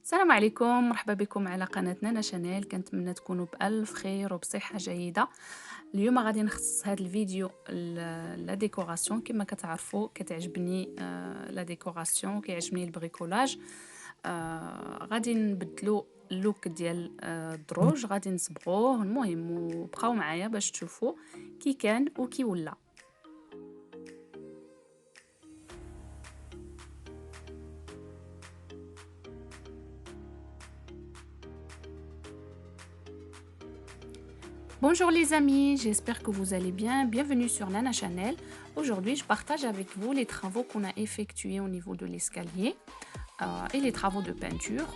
السلام عليكم، مرحبا بكم على قناة نانا شانيل. كنتمنى تكونوا بألف خير وبصحة جيدة. اليوم غادي نخصص هذا الفيديو لا ديكوراسيون. كما كتعرفوا كتعجبني لا ديكوراسيون، كيعجبني البريكولاج. غادي نبدلو اللوك ديال الدروج، غادي نصبغوه. المهم وبقاو معايا باش تشوفوا كي كان وكي ولا. Bonjour les amis, j'espère que vous allez bien. Bienvenue sur Nana Channel. Aujourd'hui, je partage avec vous les travaux qu'on a effectués au niveau de l'escalier et les travaux de peinture.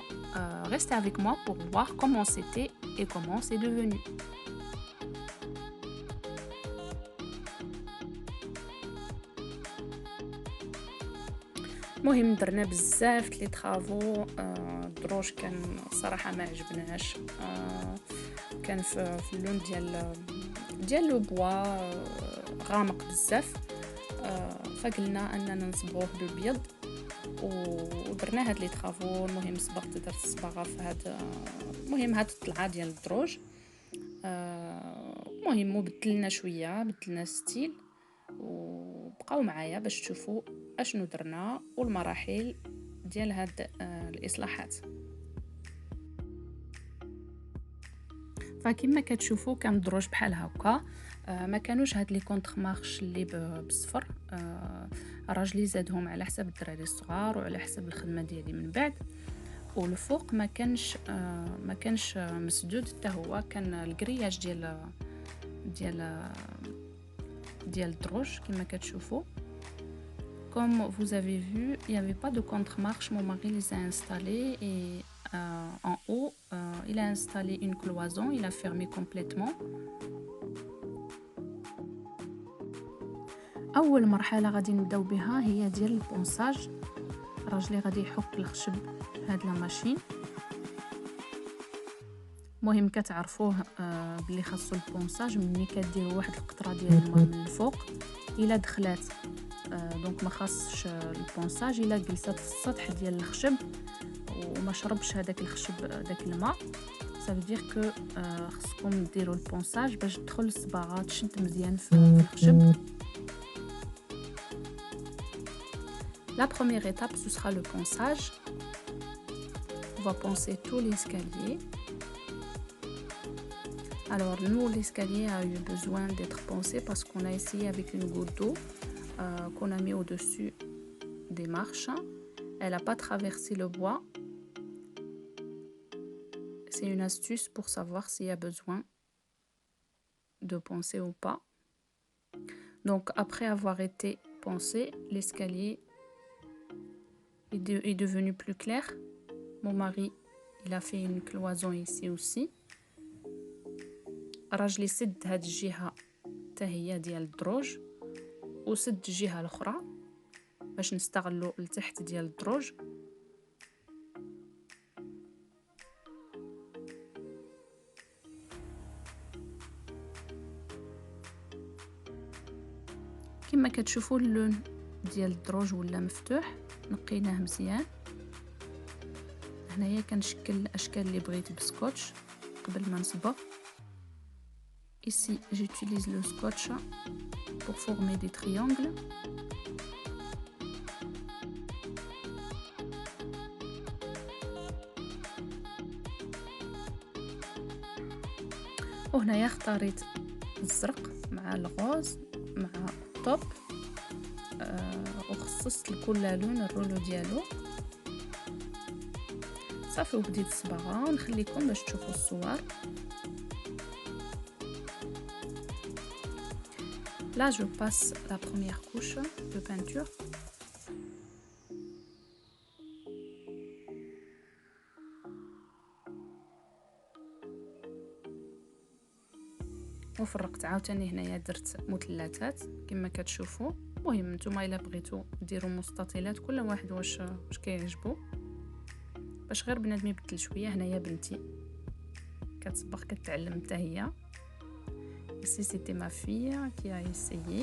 Restez avec moi pour voir comment c'était et comment c'est devenu. المهم درنا بزاف لي طرافو. الدروج كان صراحه ما عجبناش. كان في اللون ديال لو بوا غامق بزاف. فقلنا اننا نصبغوه بالابيض ودرنا هاد لي طرافو. المهم درت الصباغه في هاد المهم هاد الطلعه ديال الدروج. المهم بدلنا شويه، بدلنا ستيل، وبقاو معايا باش تشوفوا اشنو درنا والمراحل ديال هاد الاصلاحات. فكما كتشوفوا كان الدروج بحال هكا. ما كانوش هاد لي كونطخ مارش اللي بالصفر. راجلي زادهم على حسب الدراري الصغار وعلى حسب الخدمه ديالي من بعد. والفوق ما كانش مسدود حتى هو، كان الكرياج ديال الدروج كما كتشوفوا. Comme vous avez vu, il n'y avait pas de contre-marche. Mon mari les a installés et en haut, il a installé une cloison, il a fermé complètement. أول مرحلة غادي نبداو بها هي ديال البونساج. راجلي غادي يحك الخشب بهاد لا ماشين. مهم كتعرفوه بلي خاصو البونساج ملي كديروا واحد القطره ديال الماء من الفوق الا دخلات. دونك ما خاصش البونساج الا جلسات في السطح ديال الخشب وما شربش هذاك الخشب داك الماء. صافي كو خصكم ديروا البونساج باش تدخل الصباغه تشد مزيان في الخشب. La première étape, ce sera le ponçage. On va poncer tout l'escalier. Alors nous, l'escalier a eu besoin d'être poncé parce qu'on a essayé avec une goutte d'eau qu'on a mis au-dessus des marches. Elle n'a pas traversé le bois. C'est une astuce pour savoir s'il y a besoin de poncer ou pas. Donc après avoir été poncé, l'escalier est devenu plus clair. Mon mari, il a fait une cloison ici aussi. راجلي سد هاد الجهه حتى هي ديال الدروج وسد الجهه الاخرى باش نستغلوا لتحت ديال الدروج. كما كتشوفوا اللون ديال الدروج ولا مفتوح، نقيناه مزيان. هنايا كنشكل الاشكال اللي بغيت بسكوتش قبل ما نصبغ. Ici, j'utilise le scotch pour former des triangles. وهنايا اختاريت الزرق مع الغوز مع الطوب. وخصصت لكل لون الرولو ديالو. صافي وبديت الصباغه ونخليكم باش تشوفوا الصور. Là, je passe la première couche de peinture. وفرقت عاوتاني هنايا درت مثلثات كما كتشوفوا. المهم نتوما الا بغيتوا ديروا مستطيلات كل واحد واش كيعجبو باش غير بنادم يبدل شويه. هنايا بنتي كتصبغ كتعلم حتى هي. Ici c'était ma fille qui a essayé.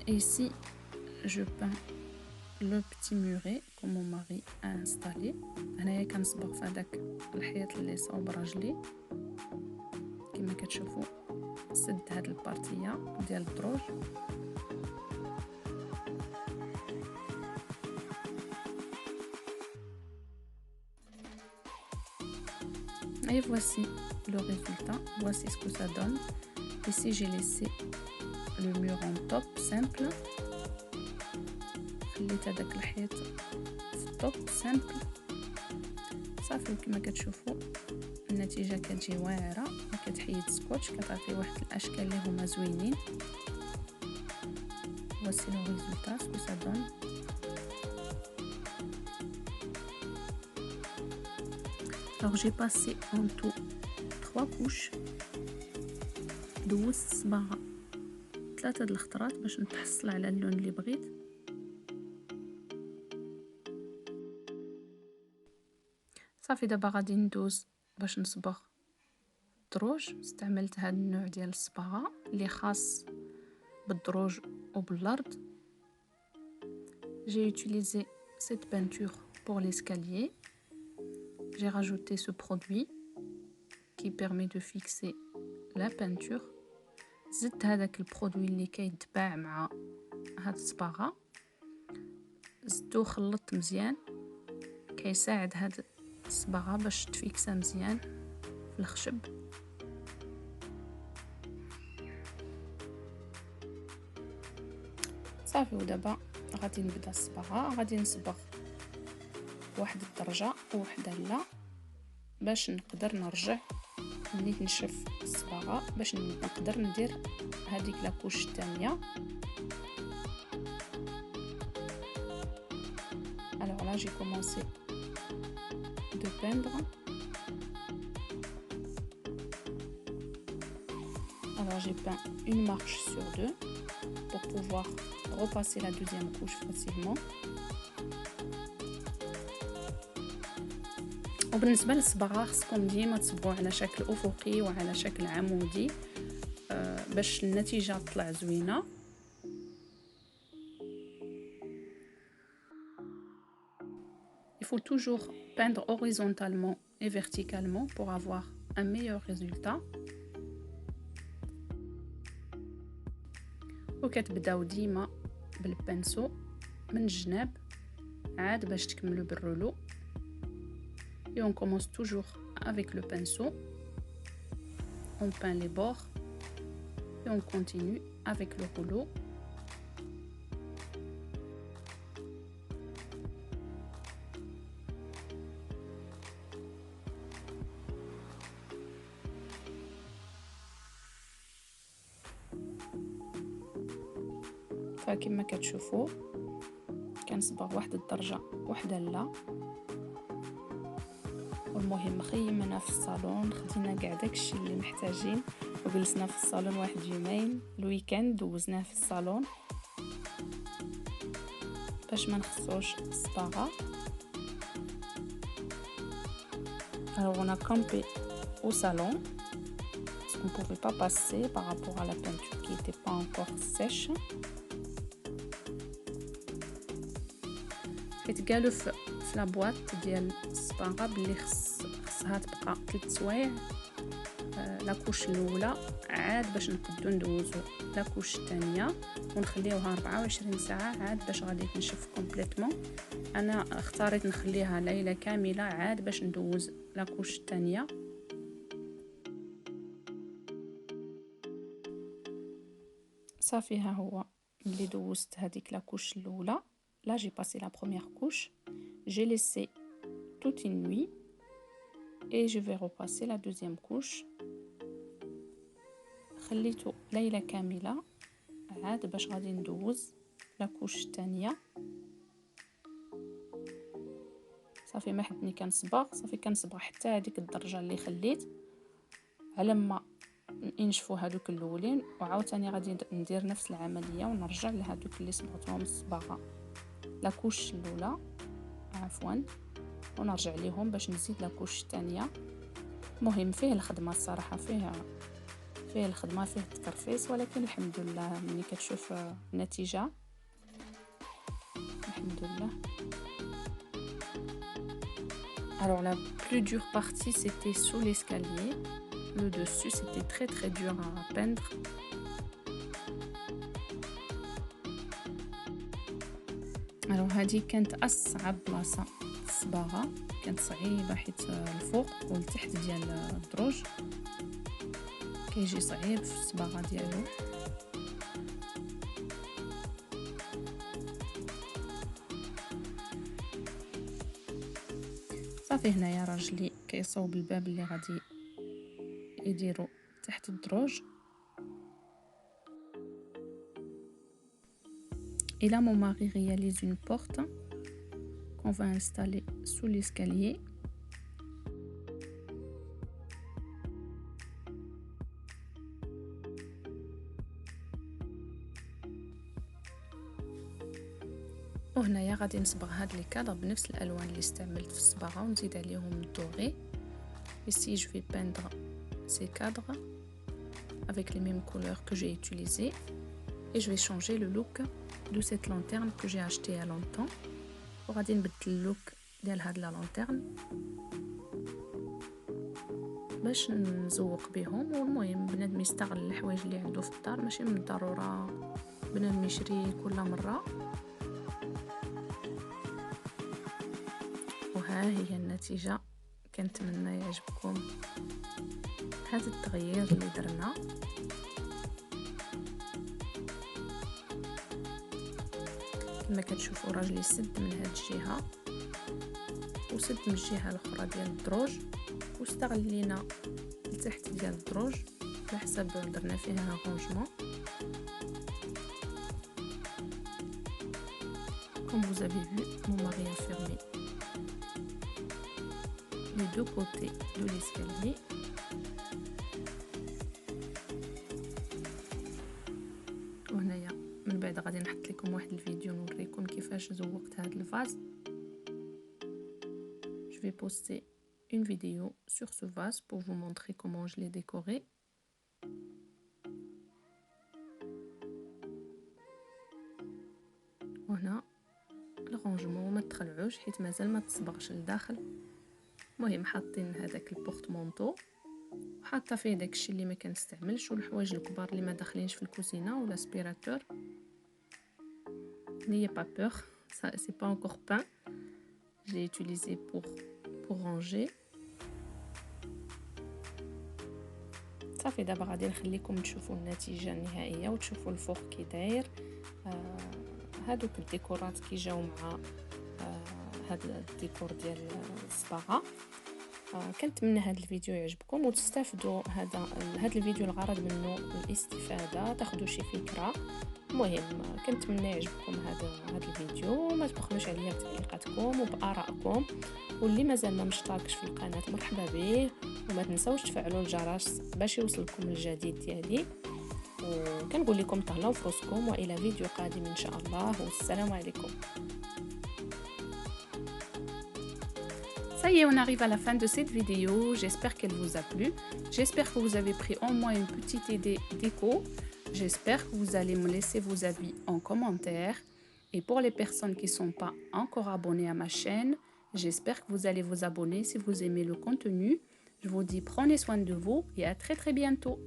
ici je peins le petit muret que mon mari a installé. هنايا كنصبغ في هذاك الحيط اللي صوب راجلي كما كتشوفوا. سد هاد البارتيه ديال الدروج. Et voici le résultat, voici ce que ça donne. Ici j'ai laissé le mur en top simple, خليت هذاك الحيط في التوب سامبل صافي. كما كتشوفوا النتيجه كتجي واعره، كتحيد سكوتش كتعطي واحد الاشكال اللي هما زوينين. voici le résultat, ce que ça donne. Alors j'ai passé en tout 3 couches. دوزت الصباغه 3 د الخطرات باش نتحصل على اللون اللي بغيت. صافي دابا غادي ندوز باش نصبغ الدروج. استعملت هذا النوع ديال الصباغه اللي خاص بالدروج وبالارض. J'ai utilisé cette peinture pour l'escalier. J'ai rajouté ce produit qui permet de fixer la peinture. زدت هذاك البرودوي اللي كيتباع مع هاد الصباغه، زدتو خلطت مزيان، كيساعد هاد الصباغه باش تفيكسا مزيان في الخشب. صافي ودابا غادي نبدا الصباغه. غادي نصبغ واحد الدرجه ووحده لا باش نقدر نرجع ملي تنشف الصباغه باش نقدر ندير هذيك لاكوش الثانيه. Alors là j'ai commencé de peindre. Alors j'ai peint une marche sur 2 pour pouvoir repasser la deuxième couche facilement. وبالنسبه للصباغه خصكم ديما تصبغوا على شكل افقي وعلى شكل عمودي باش النتيجه تطلع زوينه. Il faut toujours peindre horizontalement et verticalement pour avoir un meilleur résultat. وكتبداو ديما بالبنسو من الجناب عاد باش تكملوا بالرولو. Et on commence toujours avec le pinceau, on peint les bords et on continue avec le rouleau. فكما كتشوفوا كنصبغ واحد الدرجه وحده لا. والمهم خيمنا في الصالون، خدينا كاع داكشي اللي محتاجين وجلسنا في الصالون واحد يومين. الويكاند دوزناه في الصالون باش ما نخصوش الصباغه. Alors on a campé au salon parce qu'on pouvait pas passer par rapport à la peinture qui était pas encore sèche. حيت قالوا في لابواط ديال الصباغه بلي خصها تبقى 3 سوايع لاكوش الاولى عاد باش نقدو ندوزو لاكوش الثانيه ونخليوها 24 ساعه عاد باش غادي تنشف كومبليتوم. انا اختاريت نخليها ليله كامله عاد باش ندوز لاكوش الثانيه. صافي ها هو ملي دوزت هذيك لاكوش الاولى. Là j'ai passé la première couche, j'ai laissé toute une nuit et je vais repasser la deuxième couche. خليته ليلة كاملة عاد باش غادي ندوز لاكوش الثانية. صافي ما حدني كنصبغ، صافي كنصبغ حتى هذيك الدرجة اللي خليت على ما ينشفوا هذوك الاولين، وعاوتاني غادي ندير نفس العملية ونرجع لهذوك اللي صبغتهم الصباغة لاكوش الاولى عفوا ونرجع ليهم باش نزيد لاكوش الثانيه. مهم فيه الخدمه الصراحه، فيه فيه الخدمة فيه التكرفيس، ولكن الحمد لله ملي كتشوف النتيجة الحمد لله. Alors la plus dure partie c'était sous l'escalier. Le dessus c'était très dur à peindre. Alors هذه كانت أصعب بلاصة في الصباغة، كانت صعيبة حيت الفوق والتحت ديال الدروج كيجي صعيب في الصباغة ديالو. صافي هنايا راجلي كيصوب الباب اللي غادي يديرو تحت الدروج. Et là mon mari réalise une porte qu'on va installer sous l'escalier. وهنايا غادي نصبغ هاد لي كادر بنفس الالوان اللي استعملت في الصباغه ونزيد عليهم الدوغي. Ici je vais peindre ces cadres avec les mêmes couleurs que j'ai utilisées et je vais changer le look de cette lanterne que j'ai acheté à longtemps. وغادي نبدل اللوك ديال هاد لا لانترن باش نزوق بهم. والمهم بنادم يستغل الحوايج اللي عنده في الدار، ماشي من الضروره بنادم يشري كل مره. وها هي النتيجه، كنتمنى يعجبكم هذا التغيير اللي درنا. كما كتشوفوا راجلي سد من هاد الجهه وسد من الجهه الاخرى ديال الدروج، واستغلينا التحت ديال الدروج على حسب درنا فيها رونجمون. Comme vous avez vu, mon mari a fermé les deux côtés de l'escalier. وهنايا من بعد غادي نحط لكم واحد الفيديو نوريكم كيفاش زوقت هذا الفاز. Je vais poster une vidéo sur ce vase pour vous montrer comment je l'ai décoré. وهنا الرونجمون ما تخلعوش حيت مازال ما تصبغش لداخل. المهم حاطين هذاك البورتمونطو وحاطه فيه داكشي اللي ما كنستعملش والحوايج الكبار اللي ما داخلينش في الكوزينه ولا اسبيراتور. N'ayez pas peur, ça c'est pas encore peint. J'ai utilisé pour ranger. صافي دابا غادي نخليكم تشوفوا النتيجه النهائيه وتشوفوا الفوق كي داير. هادوك الديكورات كيجاو مع هذا الديكور ديال الصباغه. كنتمنى هذا الفيديو يعجبكم وتستافدوا. هذا الفيديو الغرض منه الاستفاده، تاخذوا شي فكره. المهم كنتمنى يعجبكم هذا الفيديو، وما تبخلوش عليا بتعليقاتكم وبارائكم، واللي مازال ما مشتركش في القناه مرحبا به، وما تنساوش تفعلوا الجرس باش يوصلكم الجديد ديالي. وكنقول لكم تهلاو في روسكم، والى فيديو قادم ان شاء الله، والسلام عليكم. Ça y est, on arrive à la fin de cette vidéo. J'espère qu'elle vous a plu. J'espère que vous avez pris au moins une petite idée déco. J'espère que vous allez me laisser vos avis en commentaire. Et pour les personnes qui ne sont pas encore abonnées à ma chaîne, j'espère que vous allez vous abonner si vous aimez le contenu. Je vous dis prenez soin de vous et à très bientôt.